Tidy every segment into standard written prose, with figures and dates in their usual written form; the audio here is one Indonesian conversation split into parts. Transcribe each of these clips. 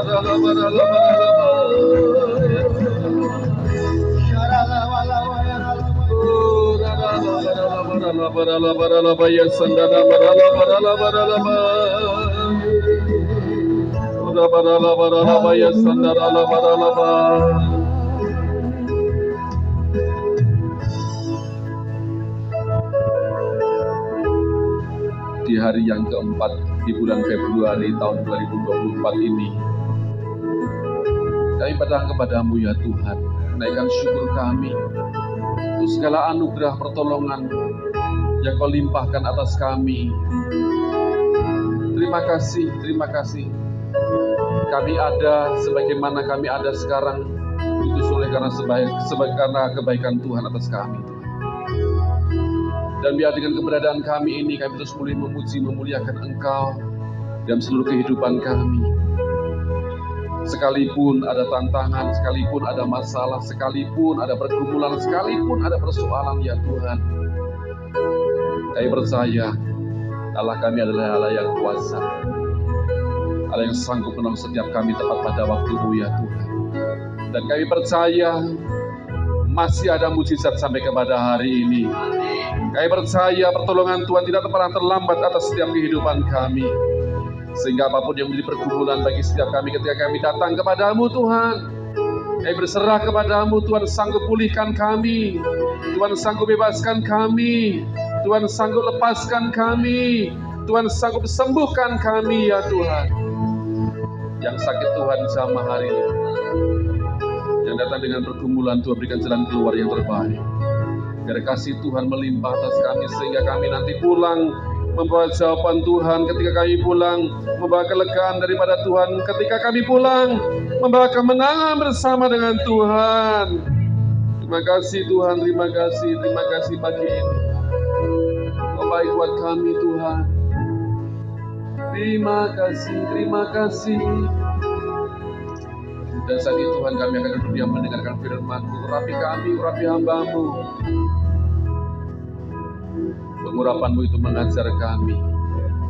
Di hari yang keempat di bulan Februari tahun 2024 ini, kami berdoa kepadamu ya Tuhan, naikkan syukur kami untuk segala anugerah pertolongan yang kau limpahkan atas kami. Terima kasih, terima kasih. Kami ada sebagaimana kami ada sekarang, itu oleh karena karena kebaikan Tuhan atas kami. Dan biar dengan keberadaan kami ini, kami terus mulai memuji, memuliakan Engkau dalam seluruh kehidupan kami. Sekalipun ada tantangan, sekalipun ada masalah, sekalipun ada pergumulan, sekalipun ada persoalan ya Tuhan, kami percaya Allah kami adalah Allah yang kuasa, Allah yang sanggup menolong setiap kami tepat pada waktu-Mu ya Tuhan. Dan kami percaya masih ada mujizat sampai kepada hari ini. Kami percaya pertolongan Tuhan tidak pernah terlambat atas setiap kehidupan kami. Sehingga apapun yang menjadi pergumulan bagi setiap kami ketika kami datang kepadamu Tuhan, kami berserah kepadamu. Tuhan sanggup pulihkan kami, Tuhan sanggup bebaskan kami, Tuhan sanggup lepaskan kami, Tuhan sanggup sembuhkan kami ya Tuhan. Yang sakit Tuhan jamah hari ini, yang datang dengan pergumulan Tuhan berikan jalan keluar yang terbaik. Biar kasih Tuhan melimpah atas kami sehingga kami nanti pulang membawa jawaban Tuhan ketika kami pulang, membawa kelegaan daripada Tuhan ketika kami pulang, membawa kemenangan bersama dengan Tuhan. Terima kasih Tuhan, terima kasih pagi ini. Kau baik buat kami Tuhan. Terima kasih. Dan saat ini Tuhan kami akan duduk diam mendengarkan firman-Mu. Urapi kami, urapi hamba-Mu. Pengurapan-Mu itu mengajar kami.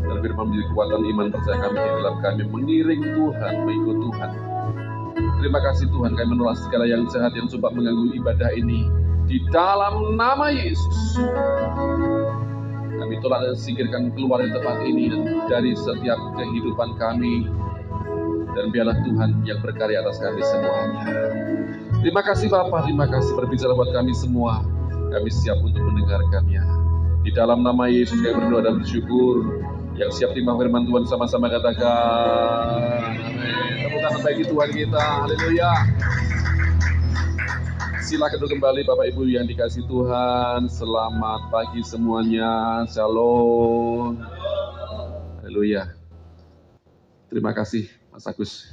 Dan firman menjadi kekuatan iman percaya kami di dalam kami mengiring Tuhan, mengikut Tuhan. Terima kasih Tuhan, kami menolak segala yang jahat yang coba mengganggu ibadah ini. Di dalam nama Yesus. Kami tolak dan singkirkan keluar dari tempat ini dan dari setiap kehidupan kami. Dan biarlah Tuhan yang berkarya atas kami semuanya. Terima kasih Bapa, terima kasih berbicara buat kami semua. Kami siap untuk mendengarkannya. Di dalam nama Yesus kami berdoa dan bersyukur. Yang siap terima firman Tuhan sama-sama katakan amin. Tepuk tangan bagi Tuhan kita. Haleluya. Silakan duduk kembali Bapak Ibu yang dikasih Tuhan. Selamat pagi semuanya. Shalom. Haleluya. Terima kasih Mas Agus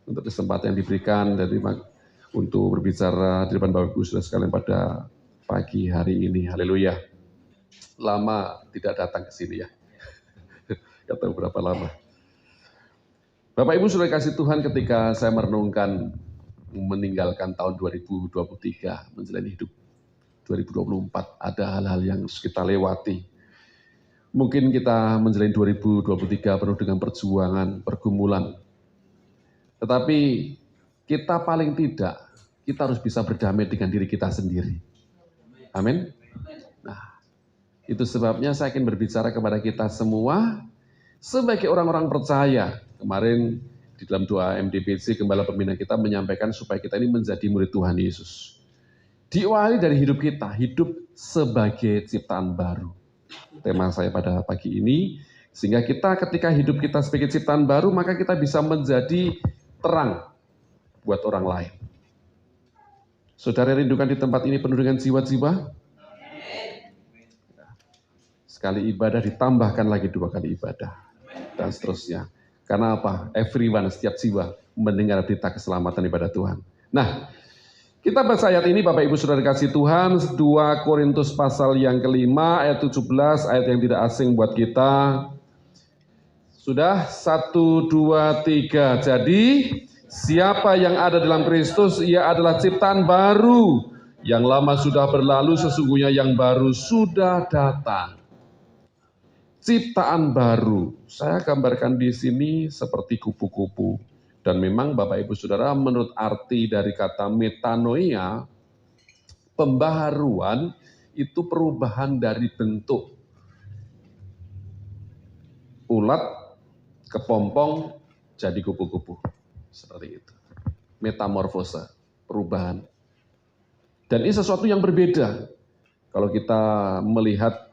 untuk kesempatan yang diberikan dan untuk berbicara di depan Bapak Ibu Saudara sekalian pada pagi hari ini. Haleluya. Lama tidak datang ke sini ya. Gak tahu berapa lama. Bapak Ibu Saudara kasih Tuhan, ketika saya merenungkan meninggalkan tahun 2023 menjalani hidup 2024, ada hal-hal yang harus kita lewati. Mungkin kita menjalani 2023 penuh dengan perjuangan, pergumulan. Tetapi kita paling tidak, kita harus bisa berdamai dengan diri kita sendiri. Amin. Nah, itu sebabnya saya ingin berbicara kepada kita semua sebagai orang-orang percaya. Kemarin di dalam doa MDPC, Gembala Pembina kita menyampaikan supaya kita ini menjadi murid Tuhan Yesus. Diawali dari hidup kita, hidup sebagai ciptaan baru. Tema saya pada pagi ini, sehingga kita ketika hidup kita sebagai ciptaan baru, maka kita bisa menjadi terang buat orang lain. Saudara rindukan di tempat ini penuh dengan jiwa-jiwa? Sekali ibadah ditambahkan lagi 2 kali ibadah. Dan seterusnya. Karena apa? Everyone, setiap jiwa mendengar berita keselamatan daripada Tuhan. Nah, kita baca ayat ini Bapak Ibu Saudara kasih Tuhan, 2 Korintus pasal yang kelima ayat 17, ayat yang tidak asing buat kita. Sudah? 1, 2, 3. Jadi, siapa yang ada dalam Kristus, ia adalah ciptaan baru. Yang lama sudah berlalu, sesungguhnya yang baru sudah datang. Ciptaan baru. Saya gambarkan di sini seperti kupu-kupu. Dan memang Bapak Ibu Saudara, menurut arti dari kata metanoia, pembaharuan itu perubahan dari bentuk ulat, kepompong, jadi kupu-kupu. Seperti itu. Metamorfose, perubahan. Dan ini sesuatu yang berbeda. Kalau kita melihat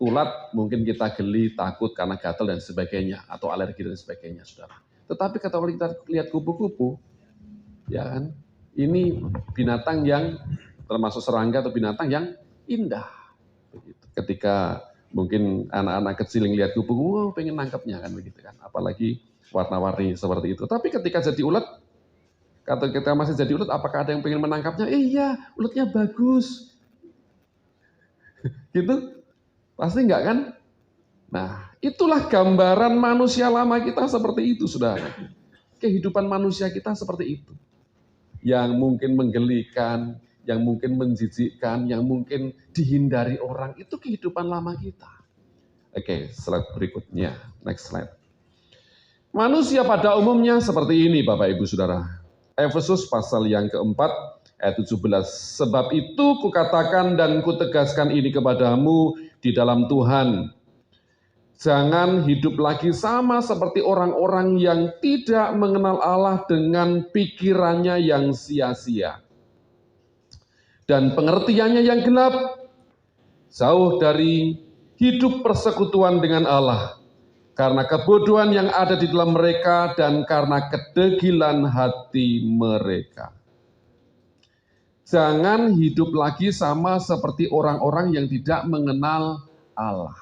ulat, mungkin kita geli, takut karena gatal dan sebagainya, atau alergi dan sebagainya, saudara. Tetapi kalau kita lihat kupu-kupu, ya kan, ini binatang yang termasuk serangga atau binatang yang indah. Begitu. Ketika mungkin anak-anak kecil yang lihat kupu-kupu, pengen nangkepnya kan begitu kan, apalagi warna-warni seperti itu. Tapi ketika jadi ulat, kalau kita masih jadi ulat, apakah ada yang pengen menangkapnya? Iya, ulatnya bagus. Gitu? Pasti enggak kan? Nah, itulah gambaran manusia lama kita seperti itu, saudara. Kehidupan manusia kita seperti itu. Yang mungkin menggelikan, yang mungkin menjijikkan, yang mungkin dihindari orang, itu kehidupan lama kita. Oke, slide berikutnya. Next slide. Manusia pada umumnya seperti ini, Bapak Ibu Saudara. Efesus pasal yang keempat, ayat 17. Sebab itu kukatakan dan kutegaskan ini kepadamu di dalam Tuhan. Jangan hidup lagi sama seperti orang-orang yang tidak mengenal Allah dengan pikirannya yang sia-sia. Dan pengertiannya yang gelap, jauh dari hidup persekutuan dengan Allah. Karena kebodohan yang ada di dalam mereka dan karena kedegilan hati mereka. Jangan hidup lagi sama seperti orang-orang yang tidak mengenal Allah.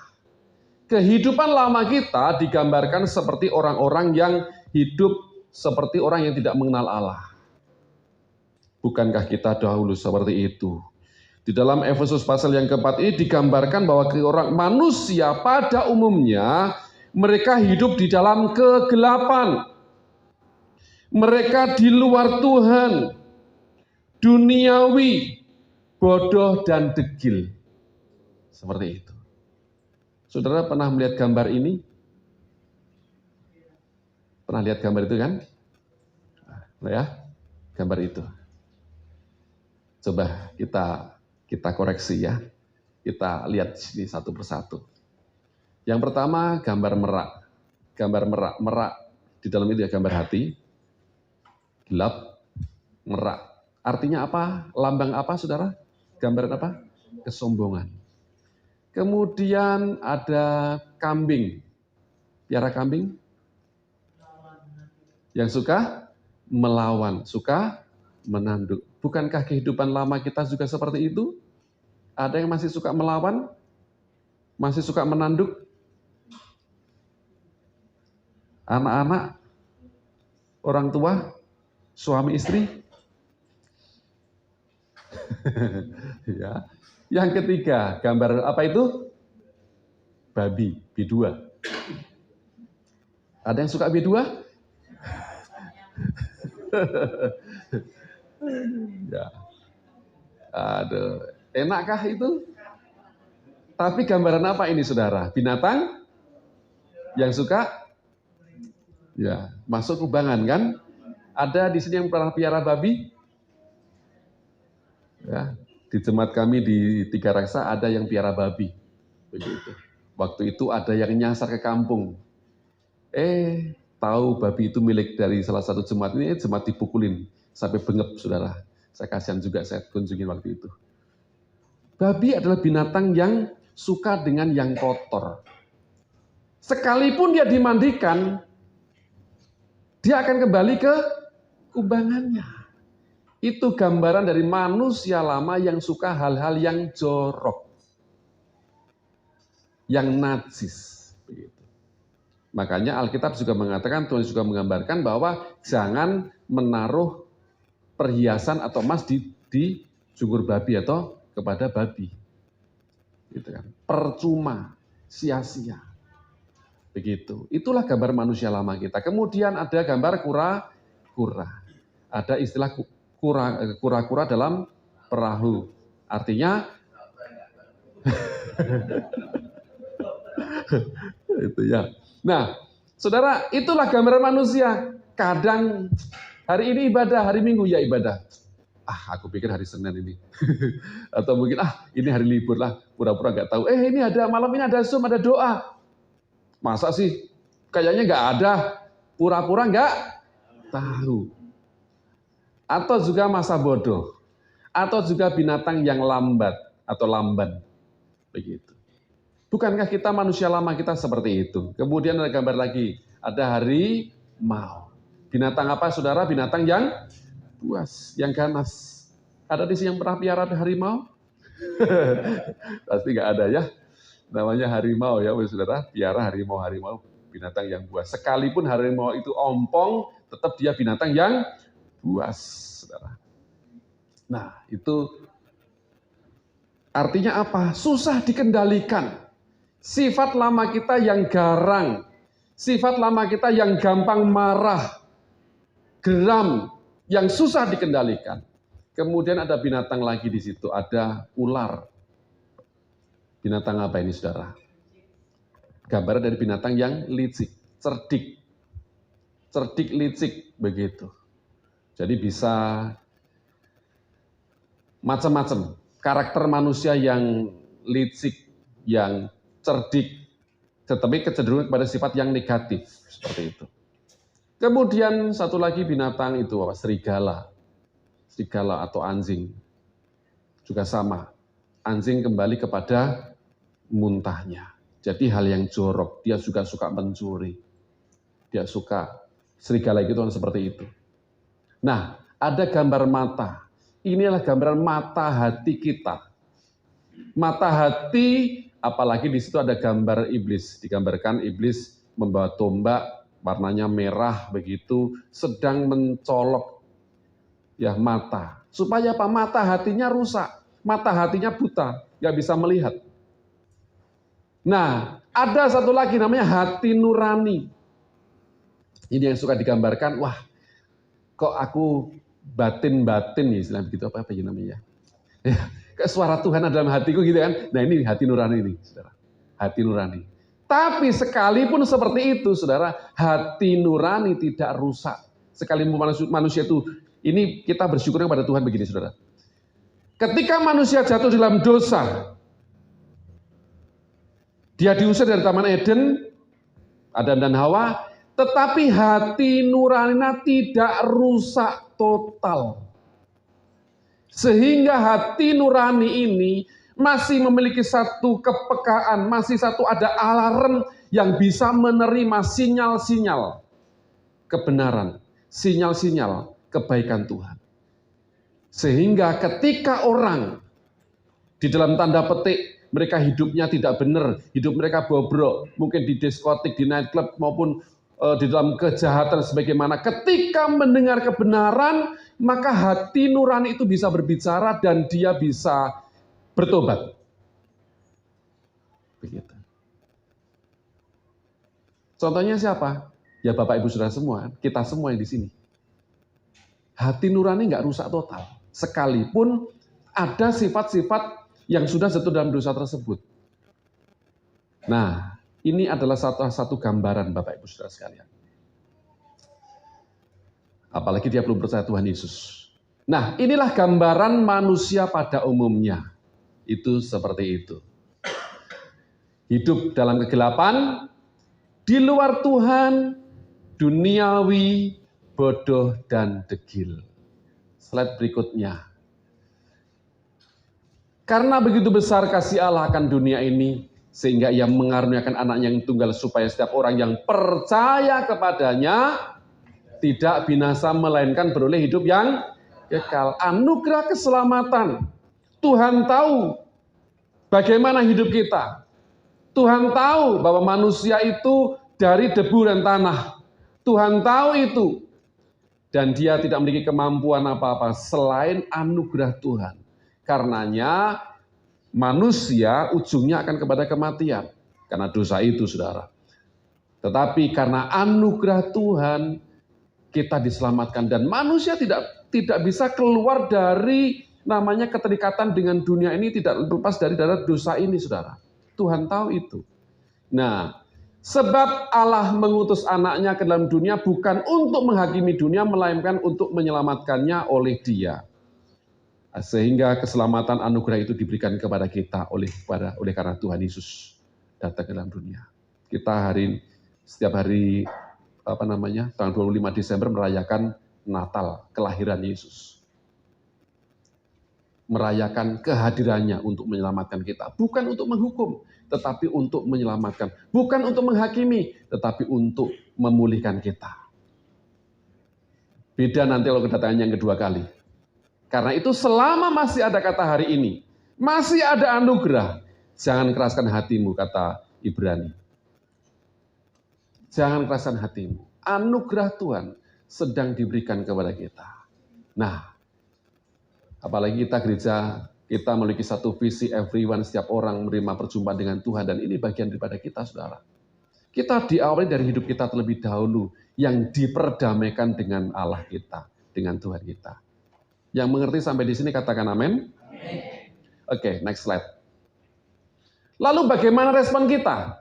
Kehidupan lama kita digambarkan seperti orang-orang yang hidup seperti orang yang tidak mengenal Allah. Bukankah kita dahulu seperti itu? Di dalam Efesus pasal yang keempat ini digambarkan bahwa orang manusia pada umumnya mereka hidup di dalam kegelapan. Mereka di luar Tuhan, duniawi, bodoh dan degil. Seperti itu. Saudara pernah melihat gambar ini? Pernah lihat gambar itu kan? Nah ya, gambar itu. Coba kita koreksi ya. Kita lihat sini satu persatu. Yang pertama gambar merak. Gambar merak di dalam itu ya gambar hati. Gelap, merak. Artinya apa? Lambang apa saudara? Gambaran apa? Kesombongan. Kemudian ada kambing. Piara kambing? Yang suka melawan, suka menanduk. Bukankah kehidupan lama kita juga seperti itu? Ada yang masih suka melawan? Masih suka menanduk? Anak-anak, orang tua, suami istri. Ya. Yang ketiga, gambar apa itu? Babi, B2. Ada yang suka B2? Ya. Aduh, enakkah itu? Tapi gambaran apa ini saudara? Binatang yang suka? Ya, masuk kubangan kan? Ada di sini yang pernah piara babi? Ya, di jemaat kami di Tiga Raksa ada yang piara babi. Begitu. Waktu itu ada yang nyasar ke kampung. Tahu babi itu milik dari salah satu jemaat ini, jemaat dipukulin sampai bengep saudara. Saya kasihan juga, saya kunjungin waktu itu. Babi adalah binatang yang suka dengan yang kotor. Sekalipun dia dimandikan, dia akan kembali ke kubangannya. Itu gambaran dari manusia lama yang suka hal-hal yang jorok, yang najis. Begitu. Makanya Alkitab juga mengatakan, Tuhan juga menggambarkan bahwa jangan menaruh perhiasan atau emas di junggur babi atau kepada babi. Gitu kan. Percuma, sia-sia. Begitu. Itulah gambar manusia lama kita. Kemudian ada gambar kura-kura. Ada istilah kura-kura dalam perahu. Artinya itu ya. Nah, saudara, itulah gambaran manusia. kadang hari ini ibadah, hari Minggu ya ibadah. Aku pikir hari Senin ini. Atau mungkin ini hari libur lah, pura-pura nggak tahu. Ini ada malam ini ada Zoom, ada doa. Masa sih? Kayaknya nggak ada. Pura-pura nggak tahu. Atau juga masa bodoh. Atau juga binatang yang lambat atau lamban. Begitu. Bukankah kita manusia lama kita seperti itu? Kemudian ada gambar lagi. Ada harimau. Binatang apa saudara? Binatang yang buas, yang ganas. Ada di sini yang pernah piara harimau? Pasti nggak ada ya. Namanya harimau ya, saudara. Piara harimau, binatang yang buas. Sekalipun harimau itu ompong, tetap dia binatang yang buas, saudara. Nah, itu artinya apa? Susah dikendalikan. Sifat lama kita yang garang, sifat lama kita yang gampang marah, geram, yang susah dikendalikan. Kemudian ada binatang lagi di situ, ada ular. Binatang apa ini saudara? Gambar dari binatang yang licik, cerdik. Cerdik licik, begitu. Jadi bisa macam-macam. Karakter manusia yang licik, yang cerdik, tetapi kecenderungan kepada sifat yang negatif, seperti itu. Kemudian satu lagi binatang itu apa? Serigala. Serigala atau anjing. Juga sama. Anjing kembali kepada muntahnya. Jadi hal yang jorok. Dia juga suka mencuri. Dia suka. Serigala itu seperti itu. Nah, ada gambar mata. Inilah gambaran mata hati kita. Mata hati, apalagi di situ ada gambar iblis. Digambarkan iblis membawa tombak, warnanya merah begitu, sedang mencolok ya mata. Supaya apa? Mata hatinya rusak, mata hatinya buta, nggak bisa melihat. Nah, ada satu lagi namanya hati nurani. Ini yang suka digambarkan, wah kok aku batin-batin nih, istilah begitu apa ya namanya? Ya, kayak suara Tuhan ada dalam hatiku gitu kan. Nah ini hati nurani ini, saudara. Hati nurani. Tapi sekalipun seperti itu, saudara, hati nurani tidak rusak. Sekalipun manusia itu, ini kita bersyukur kepada Tuhan begini, saudara. Ketika manusia jatuh dalam dosa, dia diusir dari Taman Eden, Adam dan Hawa, tetapi hati nurani tidak rusak total. Sehingga hati nurani ini masih memiliki satu kepekaan, masih satu ada alarm yang bisa menerima sinyal-sinyal kebenaran, sinyal-sinyal kebaikan Tuhan. Sehingga ketika orang di dalam tanda petik mereka hidupnya tidak benar, hidup mereka bobrok, mungkin di diskotik, di nightclub maupun di dalam kejahatan sebagaimana, ketika mendengar kebenaran, maka hati nurani itu bisa berbicara dan dia bisa bertobat. Begitu. Contohnya siapa? Ya Bapak Ibu Saudara semua, kita semua yang di sini. Hati nurani nggak rusak total, sekalipun ada sifat-sifat yang sudah jatuh dalam dosa tersebut. Nah, ini adalah satu gambaran Bapak Ibu Saudara sekalian. Apalagi dia belum percaya Tuhan Yesus. Nah, inilah gambaran manusia pada umumnya. Itu seperti itu. Hidup dalam kegelapan, di luar Tuhan, duniawi, bodoh, dan degil. Slide berikutnya. Karena begitu besar kasih Allah akan dunia ini, sehingga ia mengaruniakan anaknya yang tunggal supaya setiap orang yang percaya kepadanya tidak binasa melainkan beroleh hidup yang kekal. Anugerah keselamatan. Tuhan tahu bagaimana hidup kita. Tuhan tahu bahwa manusia itu dari debu dan tanah. Tuhan tahu itu. Dan dia tidak memiliki kemampuan apa-apa selain anugerah Tuhan. Karenanya manusia ujungnya akan kepada kematian. Karena dosa itu, saudara. Tetapi karena anugerah Tuhan, kita diselamatkan. Dan manusia tidak bisa keluar dari namanya keterikatan dengan dunia ini, tidak lepas dari dosa ini, saudara. Tuhan tahu itu. Nah, Sebab Allah mengutus anaknya ke dalam dunia bukan untuk menghakimi dunia, melainkan untuk menyelamatkannya oleh Dia. Sehingga keselamatan anugerah itu diberikan kepada kita oleh karena Tuhan Yesus datang ke dalam dunia. Kita setiap hari tanggal 25 Desember merayakan Natal, kelahiran Yesus. Merayakan kehadirannya untuk menyelamatkan kita, bukan untuk menghukum, tetapi untuk menyelamatkan, bukan untuk menghakimi, tetapi untuk memulihkan kita. Beda nanti kalau kedatangan yang kedua kali. Karena itu selama masih ada kata hari ini, masih ada anugerah, jangan keraskan hatimu, kata Ibrani. Jangan keraskan hatimu. Anugerah Tuhan sedang diberikan kepada kita. Nah, apalagi kita gereja, kita memiliki satu visi, everyone, setiap orang menerima perjumpaan dengan Tuhan, dan ini bagian daripada kita, saudara. Kita diawali dari hidup kita terlebih dahulu, yang diperdamaikan dengan Allah kita, dengan Tuhan kita. Yang mengerti sampai di sini katakan amin. Oke, next slide. Lalu bagaimana respon kita?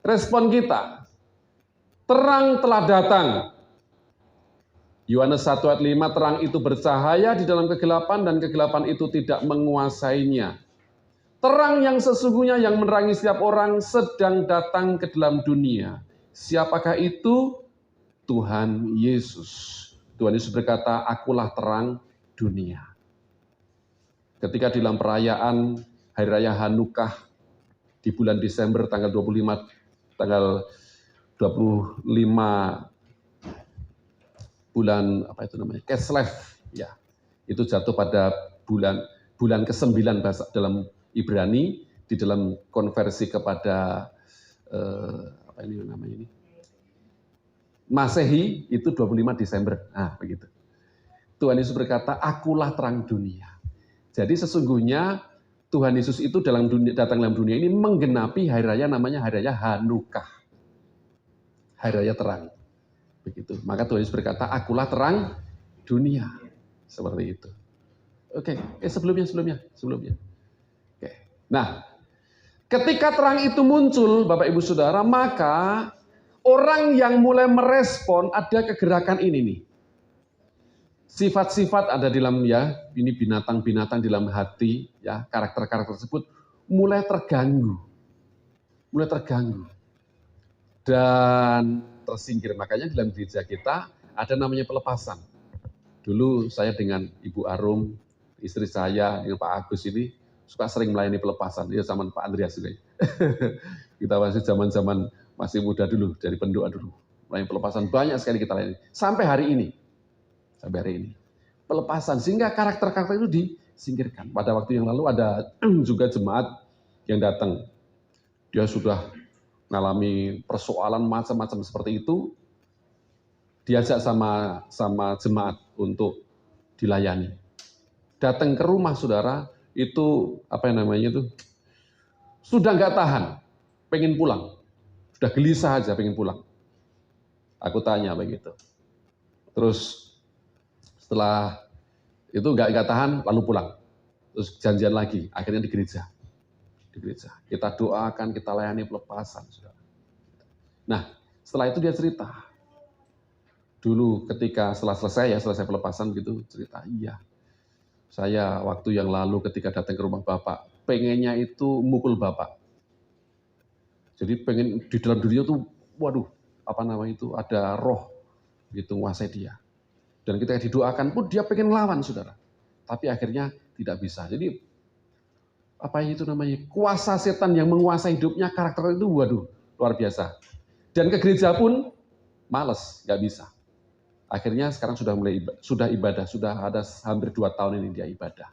Respon kita, terang telah datang. Yohanes 1 ayat 5, terang itu bercahaya di dalam kegelapan dan kegelapan itu tidak menguasainya. Terang yang sesungguhnya yang menerangi setiap orang sedang datang ke dalam dunia. Siapakah itu? Tuhan Yesus. Tuhan Yesus berkata, akulah terang dunia. Ketika di dalam perayaan Hari Raya Hanukah di bulan Desember tanggal 25 bulan Kislev, ya, itu jatuh pada bulan ke-9 dalam Ibrani, di dalam konversi kepada Masehi itu 25 Desember. Nah, begitu. Tuhan Yesus berkata, akulah terang dunia. Jadi sesungguhnya Tuhan Yesus itu datang dalam dunia ini menggenapi hari raya namanya Hari Raya Hanukah. Hari Raya terang. Begitu. Maka Tuhan Yesus berkata, akulah terang dunia. Seperti itu. Oke, sebelumnya. Oke. Nah, ketika terang itu muncul, Bapak Ibu Saudara, maka orang yang mulai merespon ada kegerakan ini nih. Sifat-sifat ada di dalam ini binatang-binatang di dalam hati, ya, karakter-karakter tersebut mulai terganggu. Dan tersingkir. Makanya dalam gereja kita ada namanya pelepasan. Dulu saya dengan Ibu Arum, istri saya, dengan Pak Agus ini suka sering melayani pelepasan. Ya zaman Pak Andreas juga. Kita masih zaman-zaman masih muda dulu, dari pendoa dulu. Melayani pelepasan banyak sekali kita layani. Sampai hari ini. Pelepasan, sehingga karakter-karakter itu disingkirkan. Pada waktu yang lalu ada juga jemaat yang datang. Dia sudah mengalami persoalan macam-macam seperti itu. Diajak sama jemaat untuk dilayani. Datang ke rumah saudara, itu sudah nggak tahan, pengen pulang. Sudah gelisah aja pengen pulang. Aku tanya begitu. Terus setelah itu nggak tahan, lalu pulang. Terus janjian lagi, akhirnya di gereja. Kita doakan, kita layani pelepasan. Saudara. Nah, setelah itu dia cerita. Dulu ketika selesai pelepasan gitu, cerita, iya. Saya waktu yang lalu ketika datang ke rumah Bapak, pengennya itu mukul Bapak. Jadi pengen di dalam dirinya tuh, ada roh gitu nguasai dia. Dan ketika didoakan pun dia pengen lawan, saudara. Tapi akhirnya tidak bisa. Jadi kuasa setan yang menguasai hidupnya, karakter itu luar biasa. Dan ke gereja pun males, nggak bisa. Akhirnya sekarang sudah ibadah, sudah ada hampir 2 tahun ini dia ibadah.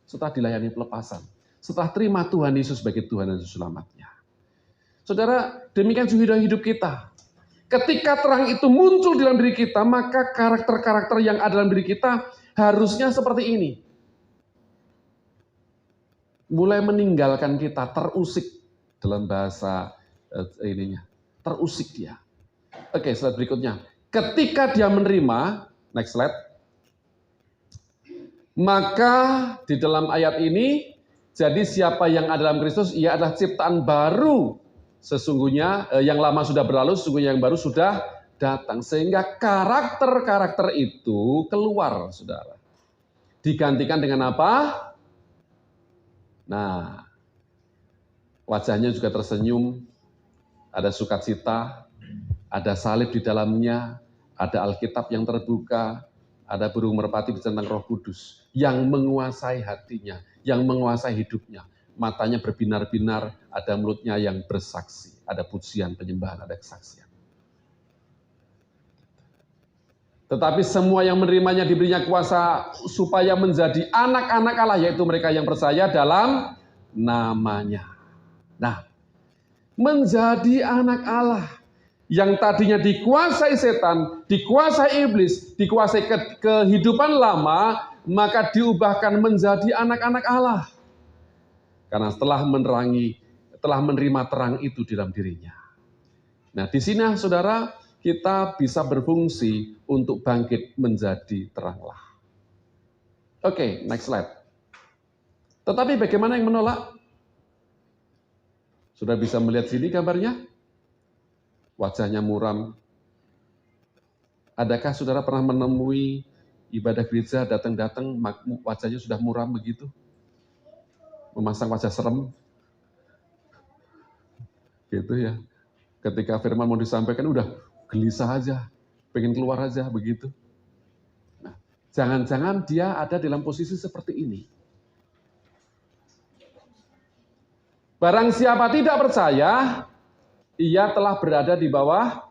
Setelah dilayani pelepasan, setelah terima Tuhan Yesus sebagai Tuhan dan Juru Selamatnya. Saudara, demikian juga hidup kita. Ketika terang itu muncul di dalam diri kita, maka karakter-karakter yang ada dalam diri kita harusnya seperti ini. Mulai meninggalkan kita, terusik dalam bahasa terusik dia. Oke, slide berikutnya. Ketika dia menerima, next slide. Maka di dalam ayat ini, jadi siapa yang ada dalam Kristus, ia adalah ciptaan baru. Sesungguhnya yang lama sudah berlalu, sesungguhnya yang baru sudah datang. Sehingga karakter-karakter itu keluar, saudara. Digantikan dengan apa? Nah, wajahnya juga tersenyum, ada sukacita, ada salib di dalamnya, ada Alkitab yang terbuka, ada burung merpati tentang Roh Kudus yang menguasai hatinya, yang menguasai hidupnya. Matanya berbinar-binar, ada mulutnya yang bersaksi, ada pujian, penyembahan, ada kesaksian. Tetapi semua yang menerimanya diberinya kuasa supaya menjadi anak-anak Allah, yaitu mereka yang percaya dalam namanya. Nah, menjadi anak Allah yang tadinya dikuasai setan, dikuasai iblis, dikuasai kehidupan lama, maka diubahkan menjadi anak-anak Allah. Karena telah menerima terang itu di dalam dirinya. Nah, di sini saudara, kita bisa berfungsi untuk bangkit menjadi teranglah. Oke, next slide. Tetapi bagaimana yang menolak? Sudah bisa melihat sini gambarnya? Wajahnya muram. Adakah saudara pernah menemui ibadah gereja, datang-datang wajahnya sudah muram begitu? Memasang wajah serem? Gitu ya. Ketika firman mau disampaikan udah gelisah aja, pengen keluar aja begitu. Nah, jangan-jangan dia ada dalam posisi seperti ini. Barang siapa tidak percaya, ia telah berada di bawah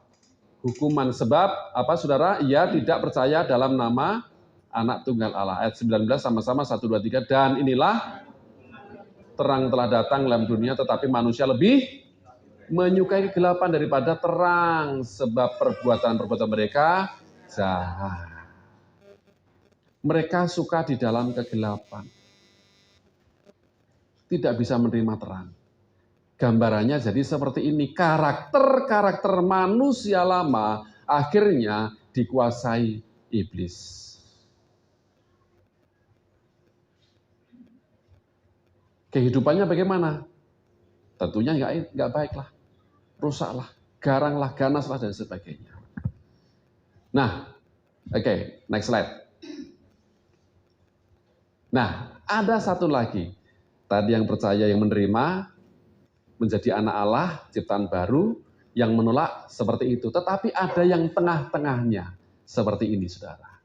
hukuman. Sebab apa saudara? Ia tidak percaya dalam nama anak tunggal Allah. Ayat 19 sama-sama 1, 2, 3. Dan inilah terang telah datang dalam dunia, tetapi manusia lebih menyukai kegelapan daripada terang. Sebab perbuatan-perbuatan mereka jahat. Mereka suka di dalam kegelapan. Tidak bisa menerima terang. Gambarannya jadi seperti ini, karakter-karakter manusia lama akhirnya dikuasai iblis. Kehidupannya bagaimana? Tentunya nggak baiklah, rusaklah, garanglah, ganaslah dan sebagainya. Nah, oke, next slide. Nah, ada satu lagi. Tadi yang percaya, yang menerima, menjadi anak Allah, ciptaan baru, yang menolak seperti itu. Tetapi ada yang tengah-tengahnya, seperti ini saudara.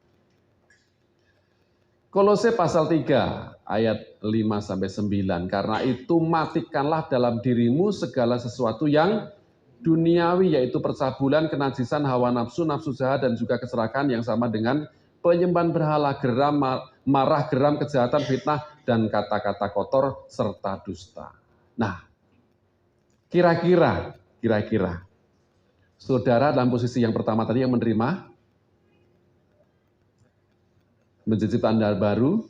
Kolose pasal 3, ayat 5-9. Karena itu matikanlah dalam dirimu segala sesuatu yang duniawi, yaitu percabulan, kenajisan, hawa nafsu, nafsu jahat, dan juga keserakahan yang sama dengan penyembahan berhala, geram, marah, geram, kejahatan, fitnah, dan kata-kata kotor, serta dusta. Nah, kira-kira, saudara dalam posisi yang pertama tadi yang menerima, menjadi tanda baru,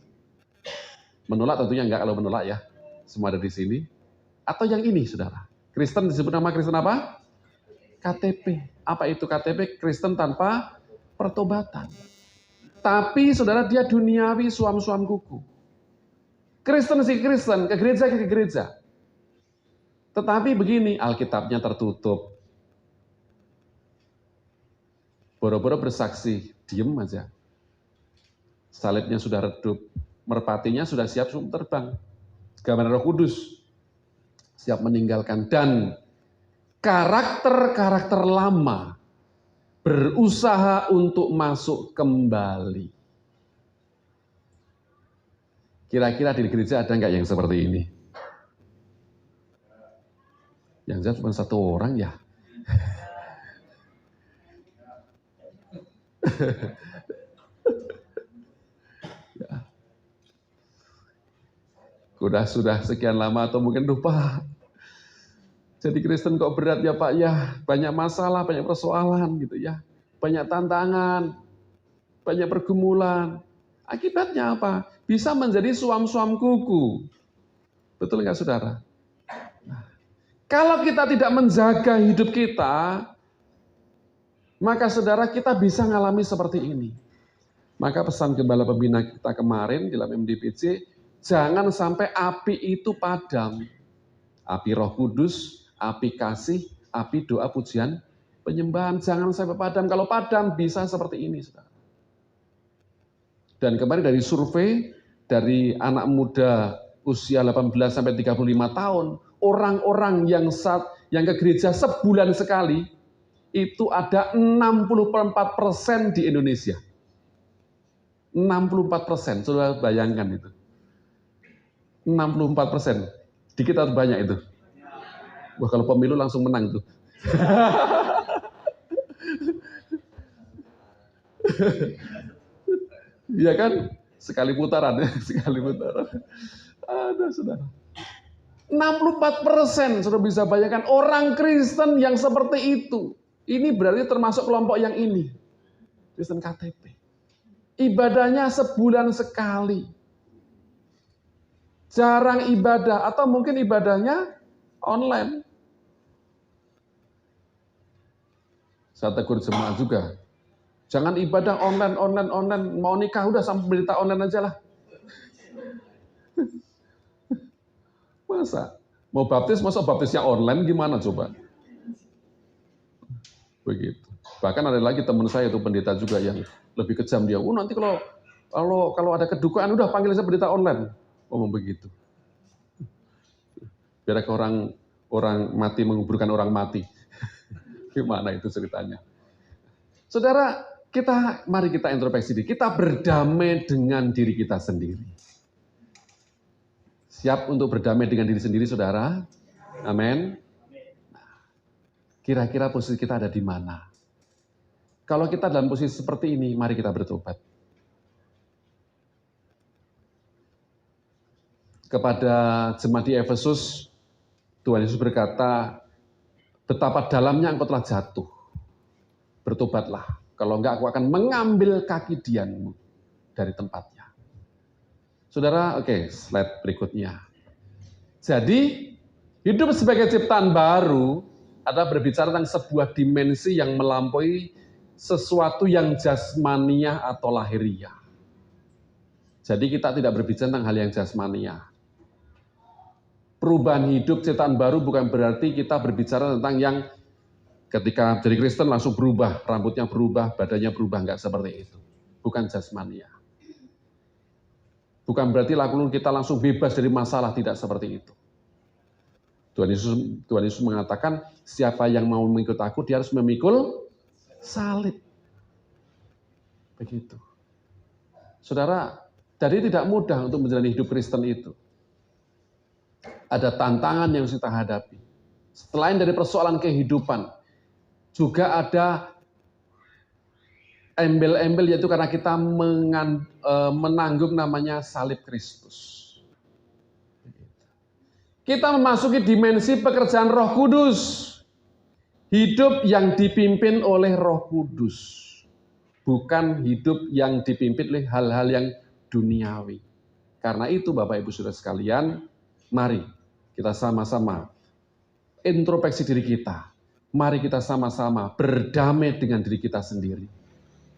menolak tentunya enggak kalau menolak ya, semua ada di sini. Atau yang ini saudara, Kristen disebut nama Kristen apa? KTP. Apa itu KTP? Kristen tanpa pertobatan. Tapi saudara dia duniawi, suam-suam kuku. Kristen sih Kristen, ke gereja. Tetapi begini, Alkitabnya tertutup. Boro-boro bersaksi, diem aja. Salibnya sudah redup, merpatinya sudah siap terbang. Gambaran Roh Kudus siap meninggalkan. Dan karakter-karakter lama berusaha untuk masuk kembali. Kira-kira di gereja ada nggak yang seperti ini? Yang jawab cuma satu orang ya. Sudah sekian lama atau mungkin lupa. Jadi Kristen kok berat ya Pak ya. Banyak masalah, banyak persoalan gitu ya. Banyak tantangan, banyak pergumulan. Akibatnya apa? Bisa menjadi suam-suam kuku. Betul nggak saudara? Kalau kita tidak menjaga hidup kita, maka saudara kita bisa mengalami seperti ini. Maka pesan gembala pembina kita kemarin di dalam MDPC, jangan sampai api itu padam. Api Roh Kudus, Api kasih, api doa pujian, penyembahan. Jangan sampai padam. Kalau padam bisa seperti ini, saudara. Dan kemarin dari survei dari anak muda usia 18 sampai 35 tahun, orang-orang yang ke gereja sebulan sekali itu ada 64% di Indonesia. 64%, sudah bayangkan itu. 64%. Dikit atau banyak itu? Wah, kalau pemilu langsung menang tuh. Iya kan? Sekali putaran. Ada, saudara. 64%, sudah bisa bayangkan orang Kristen yang seperti itu. Ini berarti termasuk kelompok yang ini. Kristen KTP. Ibadahnya sebulan sekali. Jarang ibadah, atau mungkin ibadahnya online. Saya tegur jemaat juga. Jangan ibadah online. Mau nikah udah sampai berita online aja lah. Masa? Mau baptis, masa baptisnya online gimana coba? Begitu. Bahkan ada lagi teman saya itu pendeta juga yang lebih kejam dia. Nanti kalau ada kedukaan udah panggil saya pendeta online. Ngomong begitu. Biar orang mati menguburkan orang mati. Gimana itu ceritanya? Saudara, mari kita introspeksi diri. Kita berdamai dengan diri kita sendiri. Siap untuk berdamai dengan diri sendiri, saudara? Amin. Kira-kira posisi kita ada di mana? Kalau kita dalam posisi seperti ini, mari kita bertobat. Kepada jemaat di Efesus, Tuhan Yesus berkata, betapa dalamnya engkau telah jatuh. Bertobatlah. Kalau enggak, aku akan mengambil kaki dianmu dari tempatnya. Saudara, oke, slide berikutnya. Jadi, hidup sebagai ciptaan baru adalah berbicara tentang sebuah dimensi yang melampaui sesuatu yang jasmaniah atau lahiriah. Jadi kita tidak berbicara tentang hal yang jasmaniah. Perubahan hidup ciptaan baru bukan berarti kita berbicara tentang yang ketika jadi Kristen langsung berubah, rambutnya berubah, badannya berubah, enggak seperti itu. Bukan jasmaniah. Bukan berarti lalu kita langsung bebas dari masalah, tidak seperti itu. Tuhan Yesus mengatakan, siapa yang mau mengikut aku, dia harus memikul salib. Begitu. Saudara, jadi tidak mudah untuk menjalani hidup Kristen itu. Ada tantangan yang harus kita hadapi. Selain dari persoalan kehidupan, juga ada embel-embel, yaitu karena kita menanggung namanya salib Kristus. Kita memasuki dimensi pekerjaan Roh Kudus. Hidup yang dipimpin oleh Roh Kudus. Bukan hidup yang dipimpin oleh hal-hal yang duniawi. Karena itu Bapak Ibu Saudara sekalian, mari kita sama-sama introspeksi diri kita. Mari kita sama-sama berdamai dengan diri kita sendiri.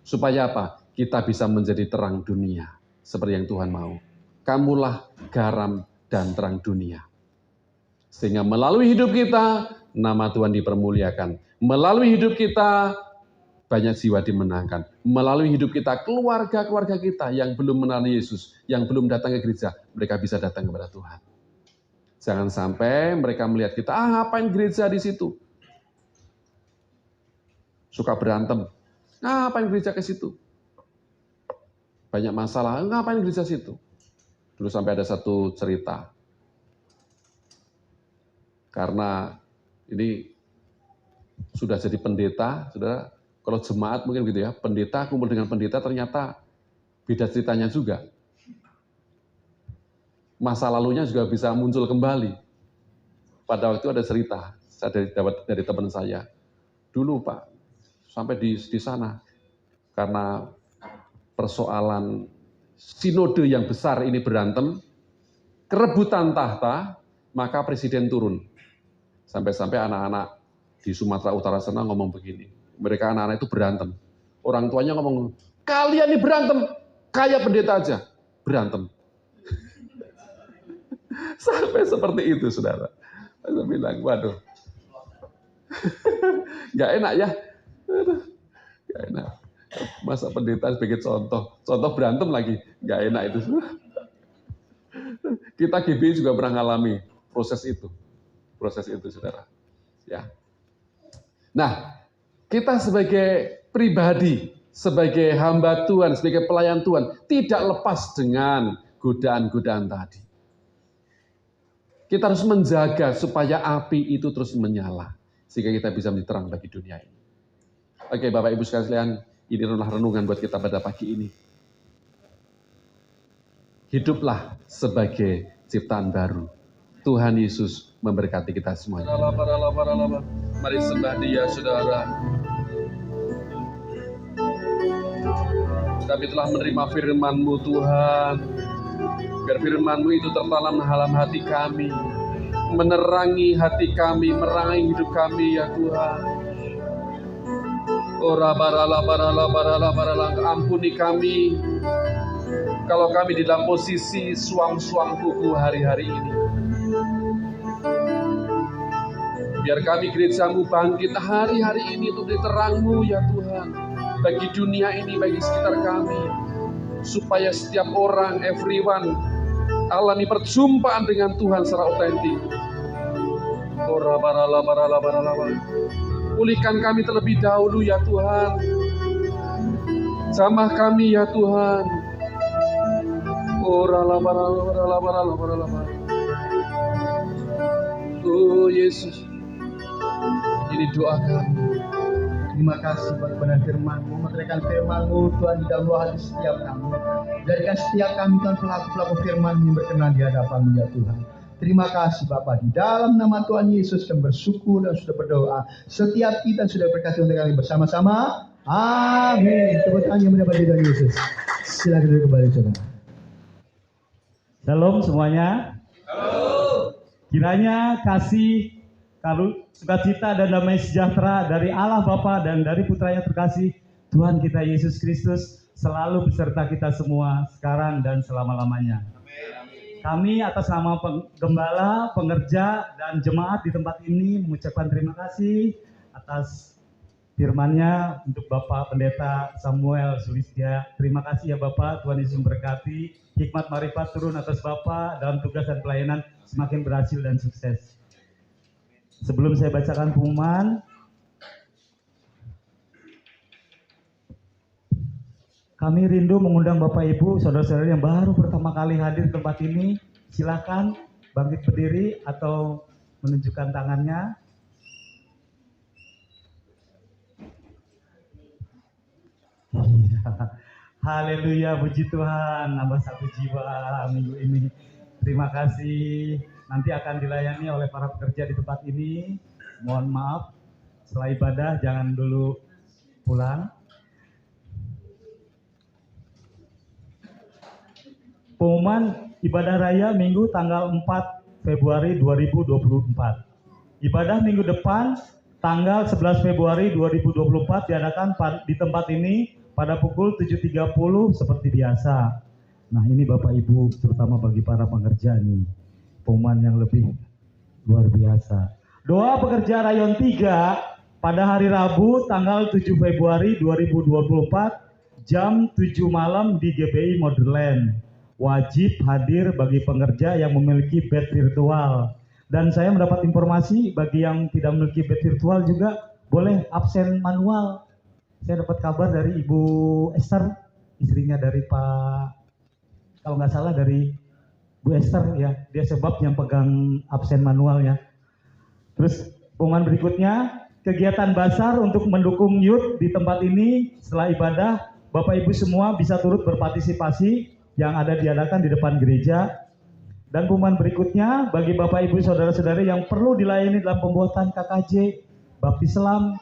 Supaya apa? Kita bisa menjadi terang dunia. Seperti yang Tuhan mau. Kamulah garam dan terang dunia. Sehingga melalui hidup kita, nama Tuhan dipermuliakan. Melalui hidup kita, banyak jiwa dimenangkan. Melalui hidup kita, keluarga-keluarga kita yang belum mengenal Yesus, yang belum datang ke gereja, mereka bisa datang kepada Tuhan. Jangan sampai mereka melihat kita, ngapain gereja di situ? Suka berantem. Ngapain gereja ke situ? Banyak masalah, ngapain gereja situ? Dulu sampai ada satu cerita. Karena ini sudah jadi pendeta, saudara, kalau jemaat mungkin gitu ya, pendeta kumpul dengan pendeta ternyata beda ceritanya juga. Masa lalunya juga bisa muncul kembali. Pada waktu itu ada cerita, saya dapat dari teman saya. Dulu Pak, sampai di sana, karena persoalan sinode yang besar ini berantem, kerebutan tahta, maka presiden turun. Sampai-sampai anak-anak di Sumatera Utara sana ngomong begini. Mereka anak-anak itu berantem. Orang tuanya ngomong, kalian ini berantem, kayak pendeta aja. Berantem. Sampai seperti itu, saudara. Saya bilang, waduh, Nggak enak ya. Nggak enak. Masa pendeta sebagai contoh berantem lagi. Nggak enak itu. Kita GBI juga pernah mengalami proses itu, saudara. Ya. Nah, kita sebagai pribadi, sebagai hamba Tuhan, sebagai pelayan Tuhan, tidak lepas dengan godaan-godaan tadi. Kita harus menjaga supaya api itu terus menyala, sehingga kita bisa menjadi terang bagi dunia ini. Oke, Bapak Ibu sekalian, ini adalah renungan buat kita pada pagi ini. Hiduplah sebagai ciptaan baru. Tuhan Yesus memberkati kita semuanya. Mari sembah Dia, saudara. Kami telah menerima firman-Mu, Tuhan. Biar firman-Mu itu tertanam dalam hati kami, menerangi hati kami, menerangi hidup kami, ya Tuhan. Ampuni kami kalau kami di dalam posisi suam-suam kuku hari-hari ini. Biar kami gereja-Mu bangkit hari-hari ini untuk terang-Mu, ya Tuhan, bagi dunia ini, bagi sekitar kami, supaya setiap orang, everyone, alami perjumpaan dengan Tuhan secara otentik. Pulihkan kami terlebih dahulu, ya Tuhan. Jamah kami, ya Tuhan. Oh Yesus, ini doa kami. Terima kasih Bapak benar firman-Mu, menerangkan firman-Mu Tuhan di dalam hati setiap kami. Jadikan setiap kami Tuhan pelaku-pelaku firman-Mu yang berkenan di hadapan-Mu, ya Tuhan. Terima kasih Bapak, di dalam nama Tuhan Yesus kami bersyukur dan sudah berdoa. Setiap kita sudah berkati untuk kami bersama-sama. Amin. Tepuk tangan yang mendapat Tuhan Yesus. Silakan duduk kembali, saudara. Shalom semuanya. Halo. Kiranya kasih, sukacita dan damai sejahtera dari Allah Bapa dan dari Putranya terkasih Tuhan kita Yesus Kristus selalu beserta kita semua sekarang dan selama-lamanya. Kami atas nama penggembala, pengerja, dan jemaat di tempat ini mengucapkan terima kasih atas firman-Nya untuk Bapak Pendeta Samuel Sulistya. Terima kasih ya Bapak, Tuhan Yesus memberkati. Hikmat marifat turun atas Bapak dalam tugas dan pelayanan semakin berhasil dan sukses. Sebelum saya bacakan pengumuman, kami rindu mengundang Bapak Ibu, saudara-saudari yang baru pertama kali hadir di tempat ini. Silakan bangkit berdiri atau menunjukkan tangannya. Haleluya, puji Tuhan, nambah 1 jiwa minggu ini. Terima kasih. Nanti akan dilayani oleh para pekerja di tempat ini. Mohon maaf, setelah ibadah jangan dulu pulang. Pengumuman ibadah raya Minggu tanggal 4 Februari 2024. Ibadah minggu depan tanggal 11 Februari 2024 diadakan di tempat ini pada pukul 7.30 seperti biasa. Nah ini Bapak Ibu, terutama bagi para pengerja nih, pengumuman yang lebih luar biasa. Doa pekerja Rayon 3 pada hari Rabu tanggal 7 Februari 2024 jam 7 malam di GBI Modern. Wajib hadir bagi pengerja yang memiliki bed virtual. Dan saya mendapat informasi bagi yang tidak memiliki bed virtual juga boleh absen manual. Saya dapat kabar dari Ibu Esther, istrinya dari Pak, kalau nggak salah dari Bu Esther ya, dia sebab yang pegang absen manualnya. Terus pengumuman berikutnya, kegiatan basar untuk mendukung youth di tempat ini setelah ibadah, Bapak Ibu semua bisa turut berpartisipasi yang ada diadakan di depan gereja. Dan pengumuman berikutnya, bagi Bapak Ibu saudara-saudari yang perlu dilayani dalam pembuatan KKJ, baptislam,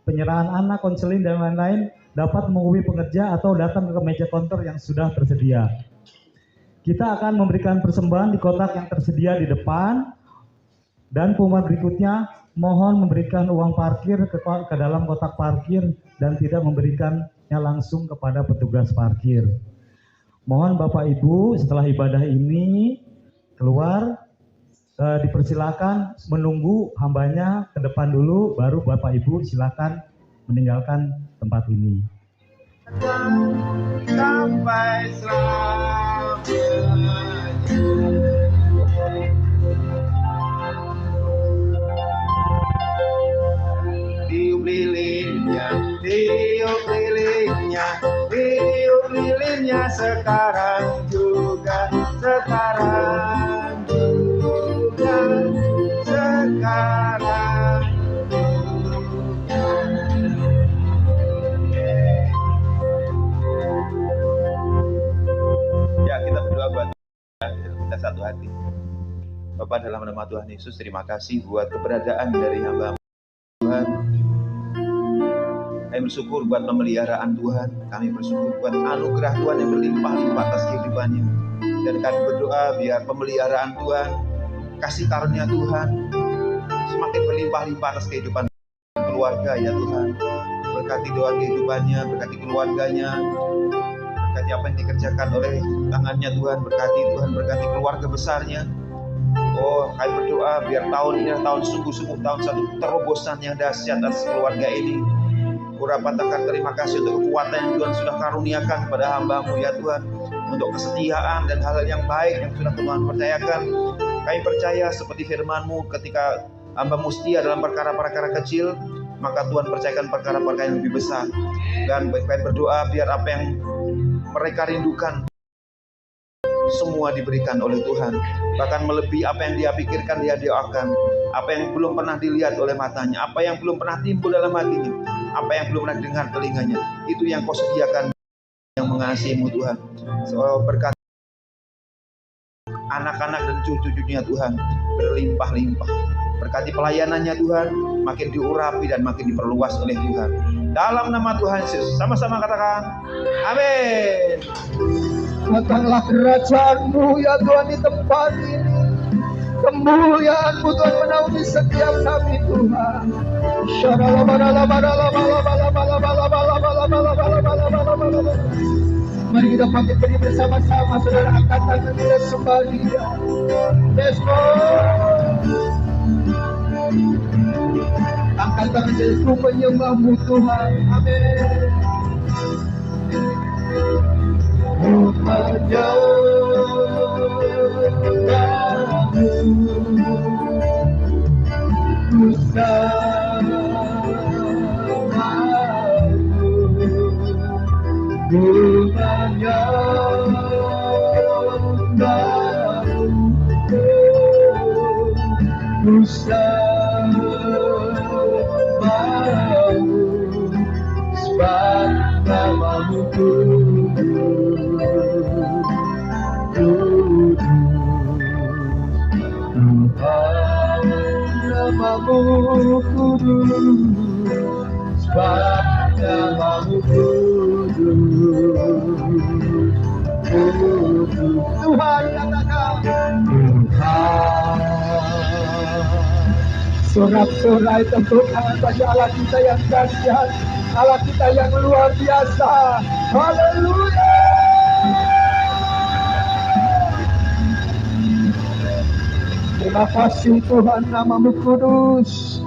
penyerahan anak, konseling dan lain-lain, dapat menghubungi pengerja atau datang ke meja konter yang sudah tersedia. Kita akan memberikan persembahan di kotak yang tersedia di depan. Dan pengumuman berikutnya, mohon memberikan uang parkir ke dalam kotak parkir dan tidak memberikannya langsung kepada petugas parkir. Mohon Bapak Ibu setelah ibadah ini keluar dipersilakan menunggu hambanya ke depan dulu, baru Bapak Ibu silakan meninggalkan tempat ini. Sampai selamanya. Tiup lilinnya, tiup lilinnya, tiup lilinnya sekarang juga, sekarang juga, sekarang juga. Ya, kita berdoa buat kita satu hati. Bapak, dalam nama Tuhan Yesus, terima kasih buat keberadaan dari hamba Tuhan. Kami bersyukur buat pemeliharaan Tuhan. Kami bersyukur buat anugerah Tuhan yang berlimpah-limpah atas kehidupannya. Dan kami berdoa biar pemeliharaan Tuhan, kasih karunia Tuhan semakin berlimpah-limpah atas kehidupan keluarga ya Tuhan. Berkati doa kehidupannya, berkati keluarganya, berkati apa yang dikerjakan oleh tangannya Tuhan. Berkati Tuhan, berkati keluarga besarnya. Oh, kami berdoa biar tahun ini tahun sungguh-sungguh, tahun satu terobosan yang dahsyat atas keluarga ini. Kurapatakan terima kasih untuk kekuatan yang Tuhan sudah karuniakan kepada hamba-Mu ya Tuhan, untuk kesetiaan dan hal-hal yang baik yang sudah Tuhan percayakan. Kami percaya seperti firman-Mu, ketika hamba-Mu setia dalam perkara-perkara kecil, maka Tuhan percayakan perkara-perkara yang lebih besar. Dan kami berdoa biar apa yang mereka rindukan semua diberikan oleh Tuhan, bahkan melebihi apa yang dia pikirkan, dia doakan. Apa yang belum pernah dilihat oleh matanya, apa yang belum pernah timbul dalam hatinya, apa yang belum pernah dengar telinganya, itu yang Kau sediakan yang mengasihi-Mu Tuhan. So, berkat anak-anak dan cucu-cucunya Tuhan berlimpah-limpah. Berkati pelayanannya Tuhan makin diurapi dan makin diperluas oleh Tuhan. Dalam nama Tuhan Yesus, sama-sama katakan amin. Datanglah kerajaan-Mu ya Tuhan di tempat ini. Kemuliaan-Mu Tuhan menaungi setiap kami Tuhan. Mari kita bangkit berdiri bersama-sama, saudara, angkat tangan kita sembah Dia. Yes, Lord. Angkat tangan kita menyembah-Mu Tuhan. Amin. Tuhan katakan sorak-sorai tepuk tangan bagi Allah kita yang dahsyat, Allah kita yang luar biasa. Haleluya. Terima kasih Tuhan, nama-Mu kudus,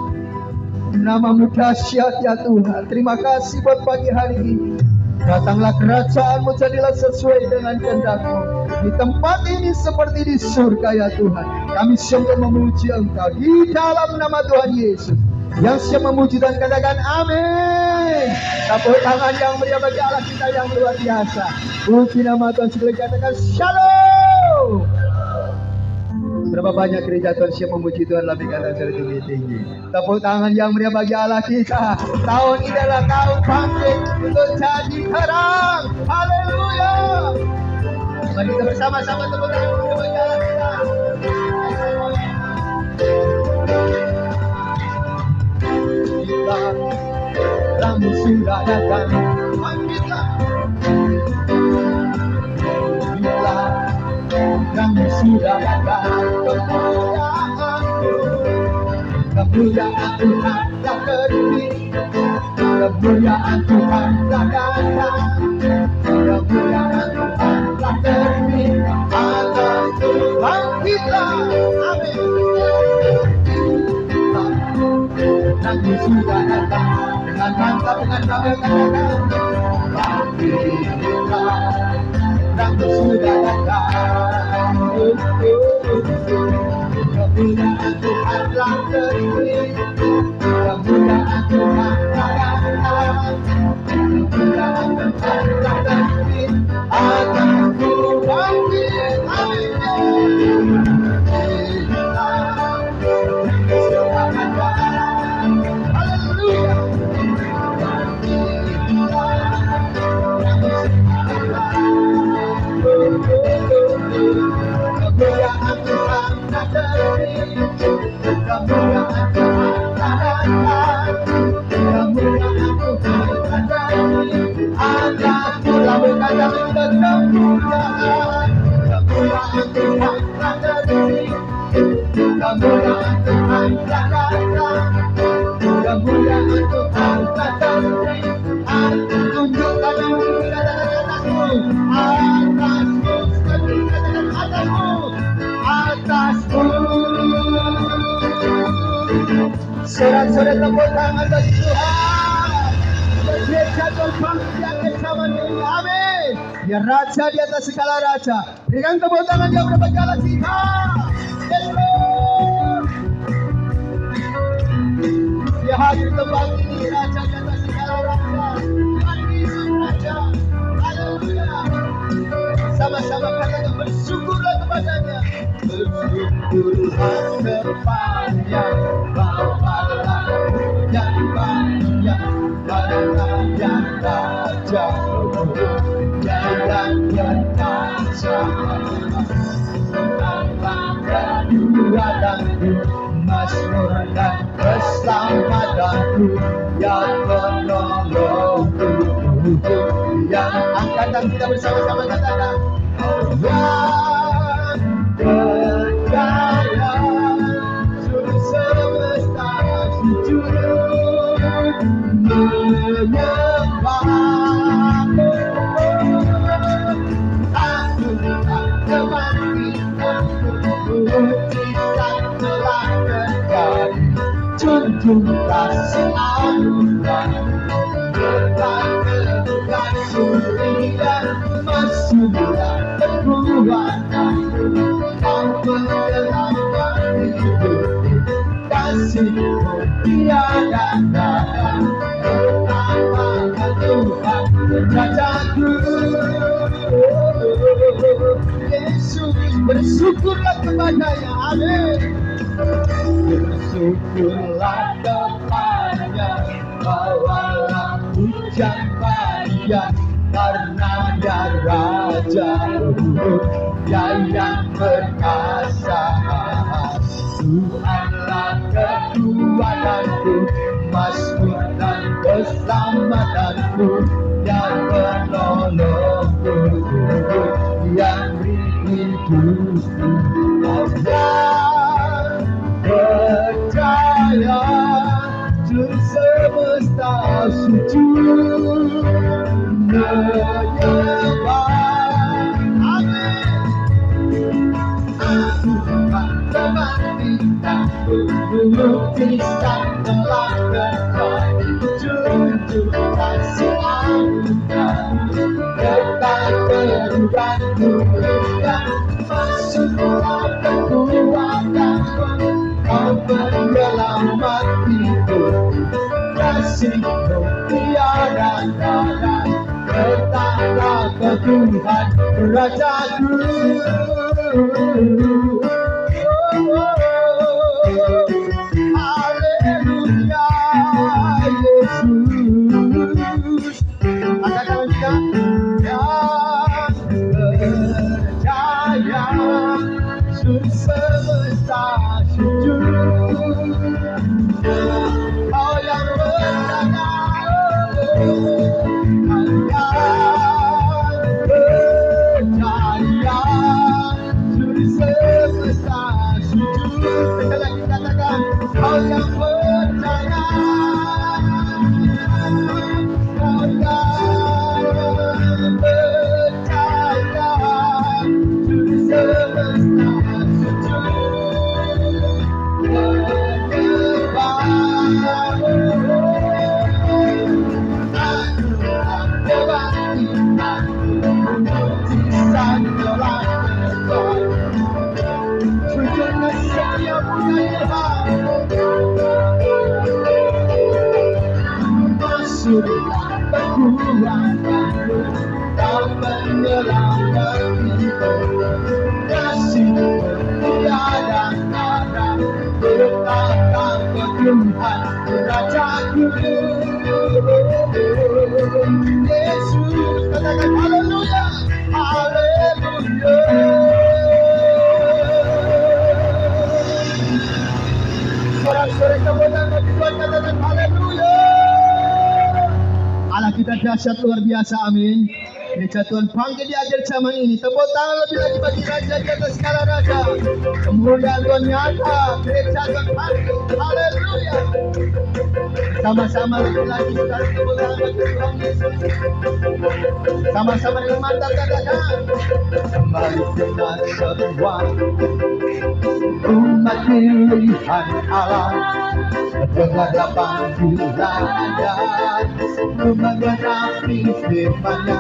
nama-Mu dahsyat ya Tuhan. Terima kasih buat pagi hari ini. Datanglah kerajaan-Mu, jadilah sesuai dengan kehendak-Mu di tempat ini seperti di surga ya Tuhan. Kami sungguh memuji Engkau di dalam nama Tuhan Yesus. Yang siap memuji dan katakan amin. Tepuk tangan yang meriah bagi Allah kita yang luar biasa. Puji nama Tuhan, sekali katakan shalom. Berapa banyak gereja Tuhan siap memuji Tuhan lebih kata tinggi-tinggi. Tepuk tangan yang meriah bagi Allah kita. Tahun ini adalah tahun bangkit untuk jadi terang. Haleluya. Mari kita bersama-sama tepuk tangan bagi Allah kita. Kamu sudah datang. Bangkitlah. Kamu sudah datang. Kemuliaan Tuhan telah berdiri. Kemuliaan Tuhan telah datang. Kemuliaan Tuhan telah berdiri. Atas Tuhan kita. Amin. sudah datang. Kemuliaan Tuhan telah terpilih, kemuliaan Tuhan telah datang, kemuliaan Tuhan telah terpilih, akan ku bangkit. Amin. Sudah datang. Haleluya. Kemuliaan Tuhan telah terpilih, kemuliaan Tuhan telah datang, kemuliaan Tuhan telah terpilih, akan ku lambungkan kemuliaan. Kemuliaan Tuhan telah terpilih, kemuliaan Tuhan telah datang, kemuliaan Tuhan telah terpilih, akan tunjukkan atasmu, atasmu. Sorak-sorai tepuk tangan bagi Tuhan. Bergeser berbangkit bersama diri. Amin. Ya Raja di atas segala raja. Berikan tepuk tangan yang berbahagia kita. Yes, Lord. Dia hadir tempat ini, Raja di atas segala raja. Hadir Raja. Haleluya. Sama-sama katakan bersyukurlah kepadanya. Bersyukurlah kepadanya, bawalah yang banyak, karena yang raja, yang berkuasa. Tanpa kedudukanku, Mazmur dan keselamatanku, yang menolongku. Yang angkatan kita bersama-sama katakan, yang berjaya, seluruh semesta sujud menyembah. Aku tak kebangkitan, mujizat telah terjadi, junjung kasih anugerah. Surya masuklah kekuatanku, kau menyelamatkan hidupku, kasihmu tiada tara, betapa Tuhan Rajaku. Yesus, bersyukurlah kepadanya. Amin. Bersyukurlah kepadanya, bawalah hujan bahagia, karena dia Raja, dia yang berkuasa. Tuhanlah kekuatanku, Mazmur dan keselamatanku, yang menolongku, yang beri hidupku. Percaya juru semesta sujud menyembah. Amin. Aku tak kebangkitanku, mujizat telah terjadi, junjung kasih anugerah. Dekat kedudukanku, yang masuklah kekuatanku, kau penyelamat hidupku, kasihmu tiada tara, tetaplah kau Tuhan Rajaku. Haleluya Yesus. Katakan juga, yang berjaya, seluruh semesta sujud. Kau yang berjaya, yang berjaya, seluruh semesta Tuhan Kau menyelamatkan kita. Kasih-Mu tiada tara, berkata Tuhan Rajaku. Yesus, katakan haleluya, haleluya. Sorak-sorai kemuliaan bagi Tuhan, katakan haleluya. Allah kita dahsyat luar biasa, amin. Gereja Tuhan panggil diajar zaman ini. Tepuk tangan lebih lagi bagi Raja di atas segala raja. Kemuliaan Tuhan nyata. Gereja Tuhan panggil. Haleluya. Sama-sama lebih lagi kita tepuk tangan bagi Tuhan Yesus. Sama-sama dengan mantap katakan. Kembali benar semua umat pilihan Allah. Dengan panggilan menggenapi firman-Nya,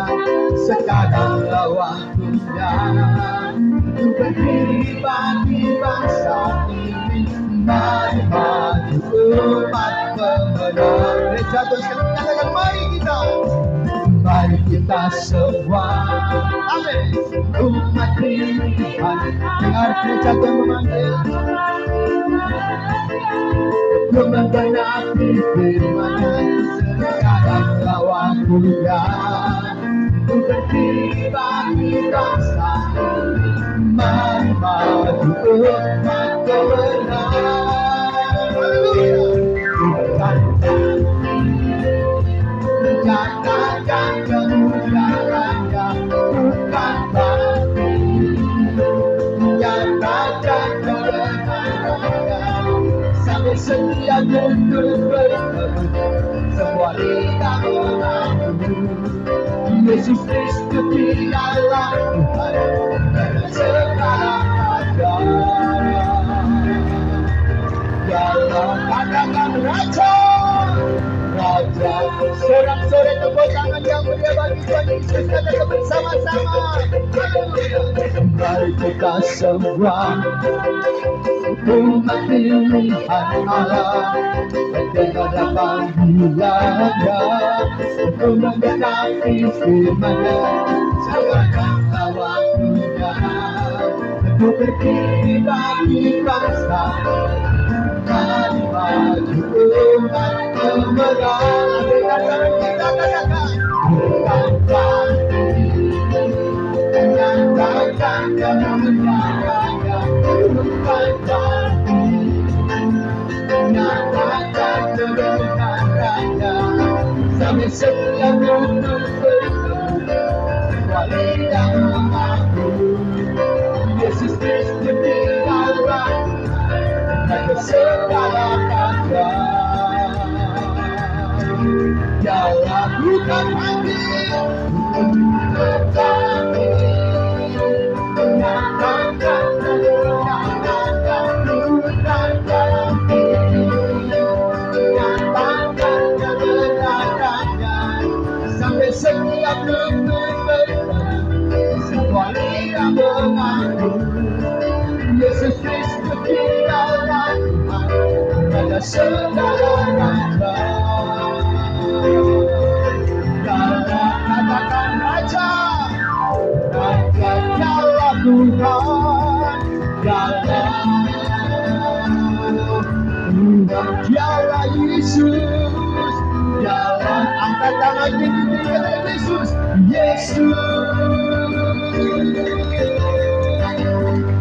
sekarang waktunya untuk berdiri bagi bangsa ini. Mari maju umat pemenang. Gereja Tuhan katakan mari kita semua, amin. Umat pilihan, dengar gereja Tuhan memanggil. Menggenapi firman-Nya, sekarang waktunya untuk berdiri bagi bangsa ini. Mari maju umat pemenang. Nyatakan kemuliaan-Nya, bukan bagi. Nyatakan kebenaran-Nya, sampai setiap untuk bertemu, semua lidah mengaku Yesus Kristus dialah Tuhan dan segala raja. Dialah katakan Raja, Raja. Sorak-sorai tepuk tangan yang mulia bagi Tuhan Yesus, katakan bersama-sama. Haleluya. Mari kita semua umat pilihan Allah, dengan panggilan-Nya untuk menggenapi firman-Nya, sekarang waktunya untuk berdiri bagi bangsa. Mari maju umat pemenang. Dengan kita katakan bukan bagi, nyatakan kemuliaan-Nya, bukan bagi. Nyatakan kebenaran-Nya, sampai setiap untuk bertemu, semua lidah mengaku Yesus Kristus dialah dan segala raja. Dialah bukan panggil, tetapi menyatakan kebenaran-Nya, bukan bagi. Nyatakan kebenaran-Nya, sampai setiap lutut bertemu, semua lidah mengaku Yesus Kristus dialah Tuhan pada segala raja. Katakan Raja, Raja dialah Tuhan, Tuhan dialah Yesus, dialah. Angkat tangan tinggi kepada Yesus, Yesus.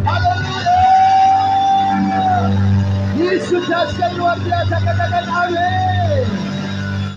Haleluya. Yesus dahsyat luar biasa, katakan amin.